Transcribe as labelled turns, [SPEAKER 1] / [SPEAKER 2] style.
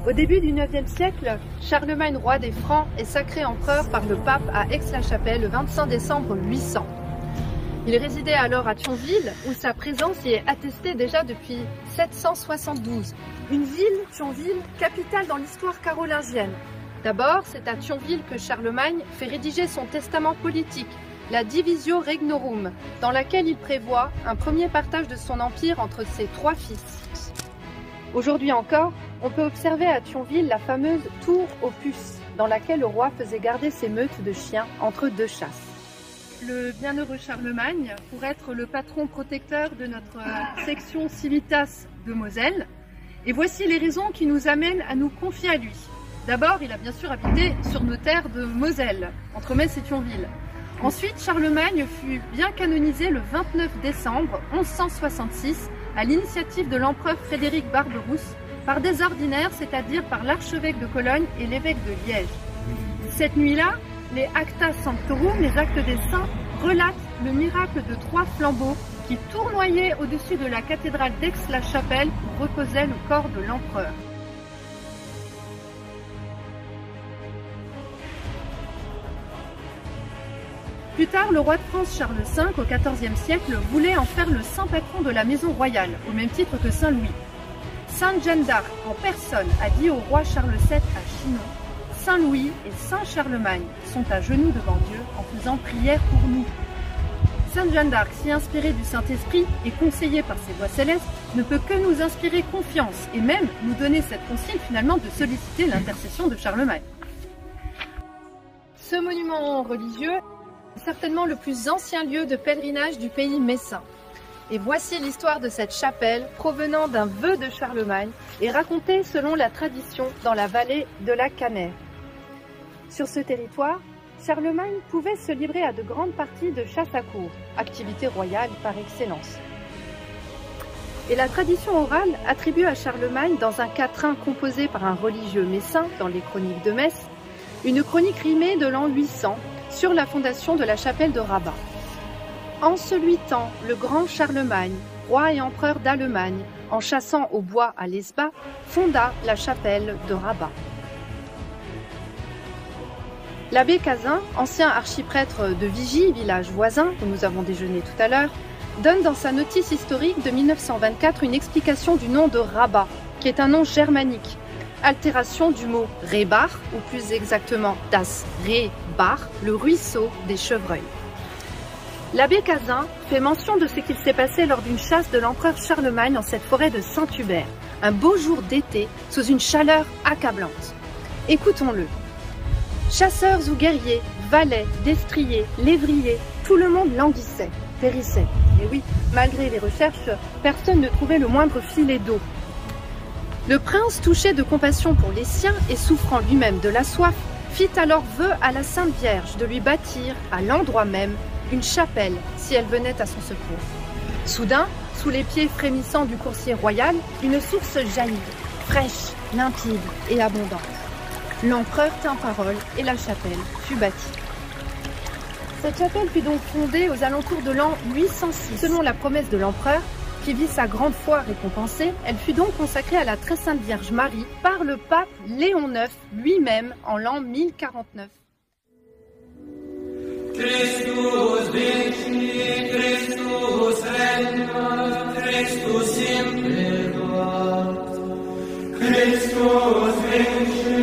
[SPEAKER 1] Au début du IXe siècle, Charlemagne, roi des Francs, est sacré empereur par le pape à Aix-la-Chapelle le 25 décembre 800. Il résidait alors à Thionville, où sa présence y est attestée déjà depuis 772. Une ville, Thionville, capitale dans l'histoire carolingienne. D'abord, c'est à Thionville que Charlemagne fait rédiger son testament politique, la Divisio Regnorum, dans laquelle il prévoit un premier partage de son empire entre ses 3 fils. Aujourd'hui encore, on peut observer à Thionville la fameuse tour aux puces, dans laquelle le roi faisait garder ses meutes de chiens entre 2 chasses. Le bienheureux Charlemagne, pour être le patron protecteur de notre section Civitas de Moselle, et voici les raisons qui nous amènent à nous confier à lui. D'abord, il a bien sûr habité sur nos terres de Moselle, entre Metz et Thionville. Ensuite, Charlemagne fut bien canonisé le 29 décembre 1166 à l'initiative de l'empereur Frédéric Barberousse par des ordinaires, c'est-à-dire par l'archevêque de Cologne et l'évêque de Liège. Cette nuit-là, les Acta Sanctorum, les actes des saints, relatent le miracle de 3 flambeaux qui tournoyaient au-dessus de la cathédrale d'Aix-la-Chapelle où reposait le corps de l'empereur. Plus tard, le roi de France Charles V, au XIVe siècle, voulait en faire le saint patron de la maison royale, au même titre que Saint Louis. Sainte Jeanne d'Arc, en personne, a dit au roi Charles VII à Chinon: Saint Louis et Saint Charlemagne sont à genoux devant Dieu en faisant prière pour nous. Sainte Jeanne d'Arc, si inspirée du Saint-Esprit et conseillée par ses voix célestes, ne peut que nous inspirer confiance et même nous donner cette consigne finalement de solliciter l'intercession de Charlemagne. Ce monument religieux est certainement le plus ancien lieu de pèlerinage du pays messin. Et voici l'histoire de cette chapelle provenant d'un vœu de Charlemagne et racontée selon la tradition dans la vallée de la Canère. Sur ce territoire, Charlemagne pouvait se livrer à de grandes parties de chasse à courre, activité royale par excellence. Et la tradition orale attribue à Charlemagne, dans un quatrain composé par un religieux messin dans les chroniques de Metz, une chronique rimée de l'an 800 sur la fondation de la chapelle de Rabat. En celui temps, le grand Charlemagne, roi et empereur d'Allemagne, en chassant au bois à l'Esba, fonda la chapelle de Rabat. L'abbé Cazin, ancien archiprêtre de Vigy, village voisin, où nous avons déjeuné tout à l'heure, donne dans sa notice historique de 1924 une explication du nom de Rabat, qui est un nom germanique, altération du mot Rehbach, ou plus exactement das Rehbach, le ruisseau des chevreuils. L'abbé Cazin fait mention de ce qu'il s'est passé lors d'une chasse de l'empereur Charlemagne en cette forêt de Saint-Hubert, un beau jour d'été, sous une chaleur accablante. Écoutons-le. Chasseurs ou guerriers, valets, destriers, lévriers, tout le monde languissait, périssait. Et oui, malgré les recherches, personne ne trouvait le moindre filet d'eau. Le prince, touché de compassion pour les siens et souffrant lui-même de la soif, fit alors vœu à la Sainte Vierge de lui bâtir, à l'endroit même, une chapelle si elle venait à son secours. Soudain, sous les pieds frémissants du coursier royal, une source jaillit, fraîche, limpide et abondante. L'empereur tint parole et la chapelle fut bâtie. Cette chapelle fut donc fondée aux alentours de l'an 806. Selon la promesse de l'empereur, qui vit sa grande foi récompensée, elle fut donc consacrée à la très sainte Vierge Marie par le pape Léon IX lui-même en l'an 1049.
[SPEAKER 2] Christus vinci, Christus regna, Christus imperat, Christus vinci.